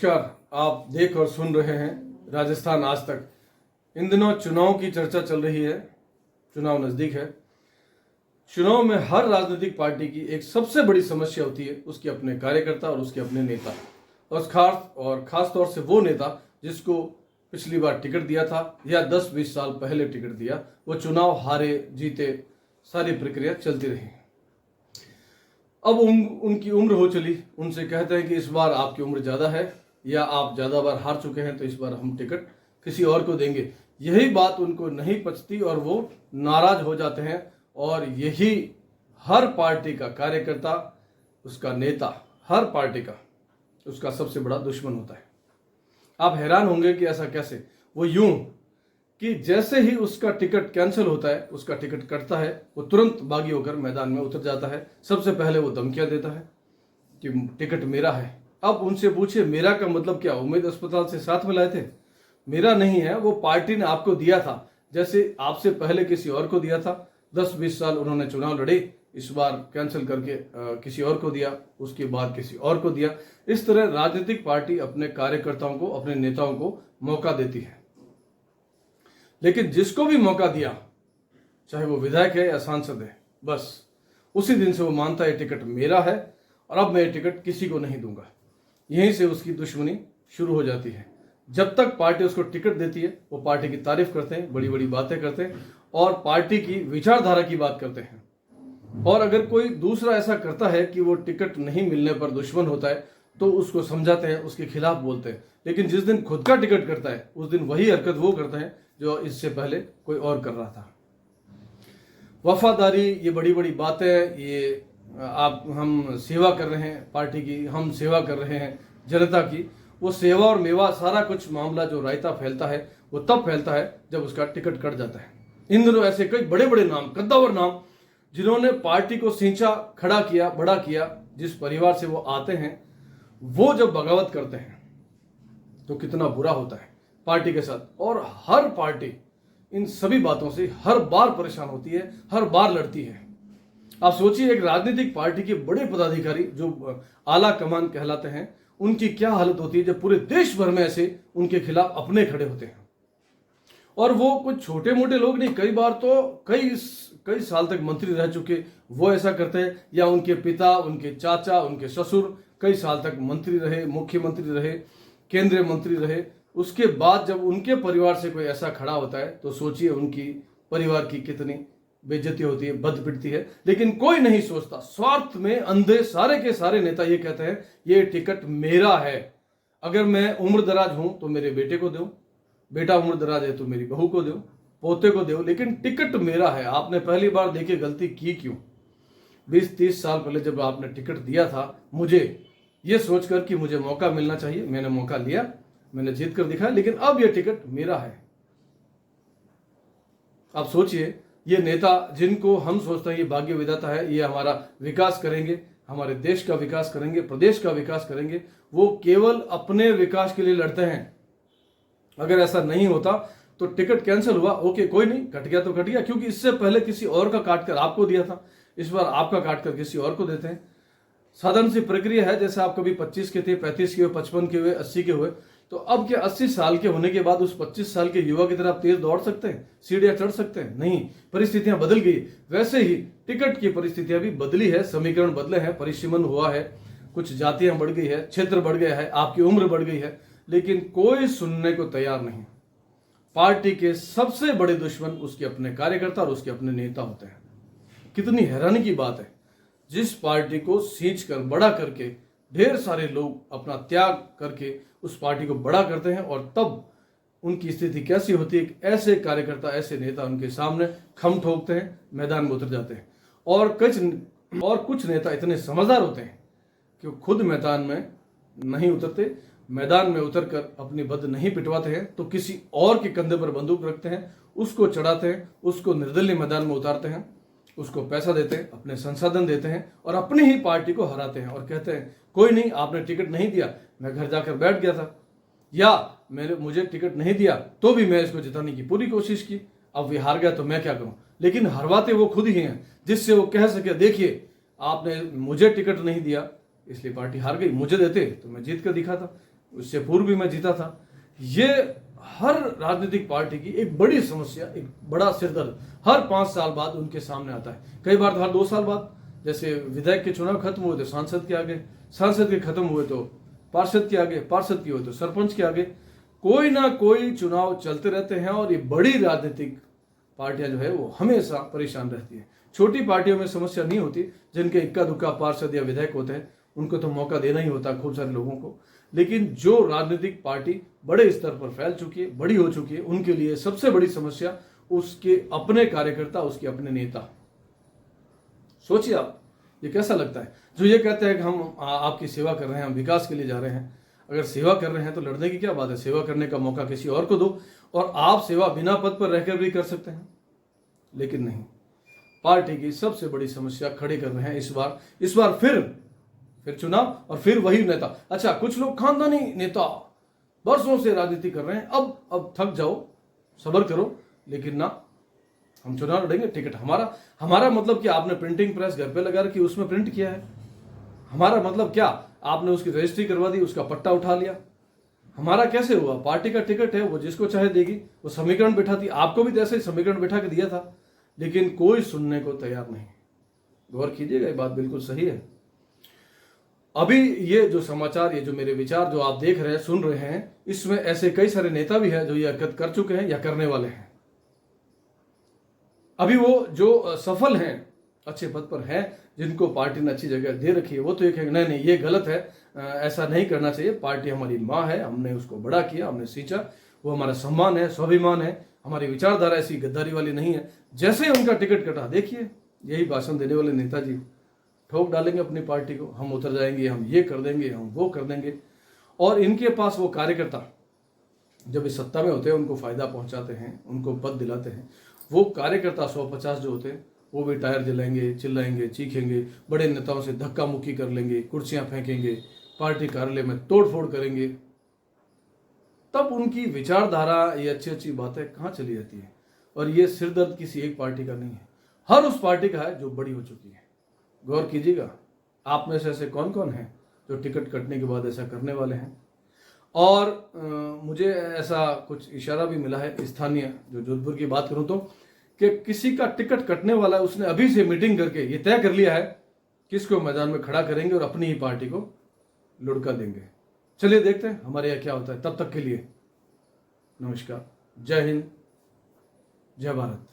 नमस्कार। आप देख और सुन रहे हैं राजस्थान आज तक। इन दिनों चुनाव की चर्चा चल रही है, चुनाव नज़दीक है। चुनाव में हर राजनीतिक पार्टी की एक सबसे बड़ी समस्या होती है उसके अपने कार्यकर्ता और उसके अपने नेता, और खास तौर से वो नेता जिसको पिछली बार टिकट दिया था या 10-20 साल पहले टिकट दिया, वो चुनाव हारे जीते, सारी प्रक्रिया चलती रही। अब उनकी उम्र हो चली, उनसे कहते हैं कि इस बार आपकी उम्र ज़्यादा है या आप ज़्यादा बार हार चुके हैं, तो इस बार हम टिकट किसी और को देंगे। यही बात उनको नहीं पचती और वो नाराज हो जाते हैं, और यही हर पार्टी का कार्यकर्ता, उसका नेता, हर पार्टी का उसका सबसे बड़ा दुश्मन होता है। आप हैरान होंगे कि ऐसा कैसे। वो यूं कि जैसे ही उसका टिकट कैंसिल होता है, उसका टिकट कटता है, वो तुरंत बागी होकर मैदान में उतर जाता है। सबसे पहले वो धमकियां देता है कि टिकट मेरा है। अब उनसे पूछिए, मेरा का मतलब क्या? उम्मीद अस्पताल से साथ में लाए थे? मेरा नहीं है, वो पार्टी ने आपको दिया था, जैसे आपसे पहले किसी और को दिया था। 10-20 साल उन्होंने चुनाव लड़े, इस बार कैंसिल करके किसी और को दिया, उसके बाद किसी और को दिया। इस तरह राजनीतिक पार्टी अपने कार्यकर्ताओं को, अपने नेताओं को मौका देती है। लेकिन जिसको भी मौका दिया, चाहे वो विधायक है या सांसद है, बस उसी दिन से वो मानता है टिकट मेरा है और अब मैं टिकट किसी को नहीं दूंगा। यहीं से उसकी दुश्मनी शुरू हो जाती है। जब तक पार्टी उसको टिकट देती है, वो पार्टी की तारीफ करते हैं, बड़ी बड़ी बातें करते हैं और पार्टी की विचारधारा की बात करते हैं। और अगर कोई दूसरा ऐसा करता है कि वो टिकट नहीं मिलने पर दुश्मन होता है, तो उसको समझाते हैं, उसके खिलाफ बोलते हैं। लेकिन जिस दिन खुद का टिकट करता है, उस दिन वही हरकत वो करते हैं जो इससे पहले कोई और कर रहा था। वफादारी, ये बड़ी बड़ी बातें, ये हम सेवा कर रहे हैं पार्टी की, हम सेवा कर रहे हैं जनता की, वो सेवा और मेवा सारा कुछ मामला जो रायता फैलता है, वो तब फैलता है जब उसका टिकट कट जाता है। इन दिनों ऐसे कई बड़े बड़े नाम, कद्दावर नाम, जिन्होंने पार्टी को सींचा, खड़ा किया, बड़ा किया, जिस परिवार से वो आते हैं, वो जब बगावत करते हैं तो कितना बुरा होता है पार्टी के साथ। और हर पार्टी इन सभी बातों से हर बार परेशान होती है, हर बार लड़ती है। आप सोचिए, एक राजनीतिक पार्टी के बड़े पदाधिकारी जो आला कमान कहलाते हैं, उनकी क्या हालत होती है जब पूरे देश भर में ऐसे उनके खिलाफ अपने खड़े होते हैं। और वो कुछ छोटे मोटे लोग नहीं, कई बार तो कई साल तक मंत्री रह चुके वो ऐसा करते हैं, या उनके पिता, उनके चाचा, उनके ससुर कई साल तक मंत्री रहे, मुख्यमंत्री रहे, केंद्रीय मंत्री रहे। उसके बाद जब उनके परिवार से कोई ऐसा खड़ा होता है, तो सोचिए उनकी परिवार की कितनी बेइज्जती होती है, बद पिटती है। लेकिन कोई नहीं सोचता, स्वार्थ में अंधे सारे के सारे नेता ये कहते हैं ये टिकट मेरा है। अगर मैं उम्र दराज हूं तो मेरे बेटे को दो, बेटा उम्र दराज है तो मेरी बहू को दो, पोते को दो, लेकिन टिकट मेरा है। आपने पहली बार देखिए गलती की क्यों? 20-30 साल पहले जब आपने टिकट दिया था, मुझे ये सोचकर कि मुझे मौका मिलना चाहिए, मैंने मौका लिया, मैंने जीत कर दिखाया, लेकिन अब ये टिकट मेरा है। आप सोचिए, ये नेता जिनको हम सोचते हैं ये भाग्य विधाता है, ये हमारा विकास करेंगे, हमारे देश का विकास करेंगे, प्रदेश का विकास करेंगे, वो केवल अपने विकास के लिए लड़ते हैं। अगर ऐसा नहीं होता तो टिकट कैंसिल हुआ, ओके कोई नहीं, कट गया तो कट गया, क्योंकि इससे पहले किसी और का काटकर आपको दिया था, इस बार आपका काटकर किसी और को देते हैं। साधारण सी प्रक्रिया है, जैसे आप कभी 25 के थे, 35 के हुए, 55 के हुए, 80 के हुए, तो अब क्या 80 साल के होने के बाद उस 25 साल के युवा की तरह आप तेज दौड़ सकते हैं, सीढ़ियां चढ़ सकते हैं? नहीं, परिस्थितियां बदल गई। वैसे ही टिकट की परिस्थितियां भी बदली है, समीकरण बदले हैं, परिसीमन हुआ है, कुछ जातियां बढ़ गई है, क्षेत्र बढ़ गया है, आपकी उम्र बढ़ गई है, लेकिन कोई सुनने को तैयार नहीं। पार्टी के सबसे बड़े दुश्मन उसके अपने कार्यकर्ता और उसके अपने नेता होते हैं। कितनी हैरानी की बात है, जिस पार्टी को सींच कर, बड़ा करके, ढेर सारे लोग अपना त्याग करके उस पार्टी को बड़ा करते हैं, और तब उनकी स्थिति कैसी होती है? ऐसे कार्यकर्ता, ऐसे नेता उनके सामने खम ठोकते हैं, मैदान में उतर जाते हैं। और कुछ नेता इतने समझदार होते हैं कि वो खुद मैदान में नहीं उतरते, मैदान में उतरकर अपनी बद नहीं पिटवाते हैं, तो किसी और के कंधे पर बंदूक रखते हैं, उसको चढ़ाते हैं, उसको निर्दलीय मैदान में उतारते हैं, उसको पैसा देते हैं, अपने संसाधन देते हैं, और अपनी ही पार्टी को हराते हैं और कहते हैं कोई नहीं, आपने टिकट नहीं दिया, मैं घर जाकर बैठ गया था, या मुझे टिकट नहीं दिया तो भी मैं इसको जिताने की पूरी कोशिश की, अब वे हार गया तो मैं क्या करूं? लेकिन हरवाते वो खुद ही हैं, जिससे वो कह सके देखिए आपने मुझे टिकट नहीं दिया इसलिए पार्टी हार गई, मुझे देते तो मैं जीत कर दिखाता। उससे पूर्व भी मैं जीता था। ये हर राजनीतिक पार्टी की एक बड़ी समस्या, एक बड़ा सिरदर्द हर 5 साल बाद उनके सामने आता है। कई बार तो हर 2 साल बाद, जैसे विधायक के चुनाव खत्म हुए तो सांसद के आगे, सांसद के खत्म हुए तो पार्षद के आगे, पार्षद के हुए तो सरपंच के आगे, कोई ना कोई चुनाव चलते रहते हैं। और ये बड़ी राजनीतिक पार्टियां जो है वो हमेशा परेशान रहती है। छोटी पार्टियों में समस्या नहीं होती, जिनके इक्का दुक्का पार्षद या विधायक होते हैं उनको तो मौका देना ही होता है खूब सारे लोगों को। लेकिन जो राजनीतिक पार्टी बड़े स्तर पर फैल चुकी है, बड़ी हो चुकी है, उनके लिए सबसे बड़ी समस्या उसके अपने कार्यकर्ता, उसके अपने नेता। सोचिए आप, ये कैसा लगता है जो ये कहते हैं कि हम आपकी सेवा कर रहे हैं, हम विकास के लिए जा रहे हैं। अगर सेवा कर रहे हैं तो लड़ने की क्या बात है? सेवा करने का मौका किसी और को दो, और आप सेवा बिना पद पर रहकर भी कर सकते हैं। लेकिन नहीं, पार्टी की सबसे बड़ी समस्या खड़ी कर रहे हैं इस बार फिर चुनाव और फिर वही नेता। अच्छा, कुछ लोग खानदानी नेता वर्षों से राजनीति कर रहे हैं, अब थक जाओ, सब्र करो, लेकिन ना, हम चुनाव लड़ेंगे, टिकट हमारा मतलब क्या? आपने प्रिंटिंग प्रेस घर पे लगा रखी, उसमें प्रिंट किया है। हमारा मतलब क्या? आपने उसकी रजिस्ट्री करवा दी, उसका पट्टा उठा लिया। हमारा कैसे हुआ? पार्टी का टिकट है, वो जिसको चाहे देगी। वो समीकरण बैठाती, आपको भी तो ऐसे ही समीकरण बैठा के दिया था, लेकिन कोई सुनने को तैयार नहीं। गौर कीजिएगा, ये बात बिल्कुल सही है। अभी ये जो समाचार, ये जो मेरे विचार जो आप देख रहे हैं, सुन रहे हैं, इसमें ऐसे कई सारे नेता भी हैं जो ये हरकत कर चुके हैं या करने वाले हैं। अभी वो जो सफल हैं, अच्छे पद पर हैं, जिनको पार्टी ने अच्छी जगह दे रखी है, वो तो ये कहेंगे नहीं ये गलत है, ऐसा नहीं करना चाहिए। पार्टी हमारी माँ है, हमने उसको बड़ा किया, हमने सींचा, वो हमारा सम्मान है, स्वाभिमान है, हमारी विचारधारा ऐसी गद्दारी वाली नहीं है। जैसे ही उनका टिकट कटा, देखिए यही भाषण देने वाले नेताजी ठोक डालेंगे अपनी पार्टी को, हम उतर जाएंगे, हम ये कर देंगे, हम वो कर देंगे। और इनके पास वो कार्यकर्ता जब इस सत्ता में होते हैं, उनको फायदा पहुंचाते हैं, उनको पद दिलाते हैं। वो कार्यकर्ता 150 जो होते हैं, वो भी टायर जलाएंगे, चिल्लाएंगे, चीखेंगे, बड़े नेताओं से धक्का मुक्की कर लेंगे, कुर्सियां फेंकेंगे, पार्टी कार्यालय में तोड़फोड़ करेंगे। तब उनकी विचारधारा, ये अच्छी अच्छी बातें कहाँ चली जाती है? और ये सिरदर्द किसी एक पार्टी का नहीं है, हर उस पार्टी का है जो बड़ी हो चुकी है। गौर कीजिएगा, आप में से ऐसे कौन कौन हैं जो टिकट कटने के बाद ऐसा करने वाले हैं? और मुझे ऐसा कुछ इशारा भी मिला है स्थानीय, जो जोधपुर की बात करूं तो, कि किसी का टिकट कटने वाला है, उसने अभी से मीटिंग करके ये तय कर लिया है किसको मैदान में खड़ा करेंगे और अपनी ही पार्टी को लुढ़का देंगे। चलिए देखते हैं हमारे यहाँ क्या होता है। तब तक के लिए नमस्कार, जय हिंद, जय भारत।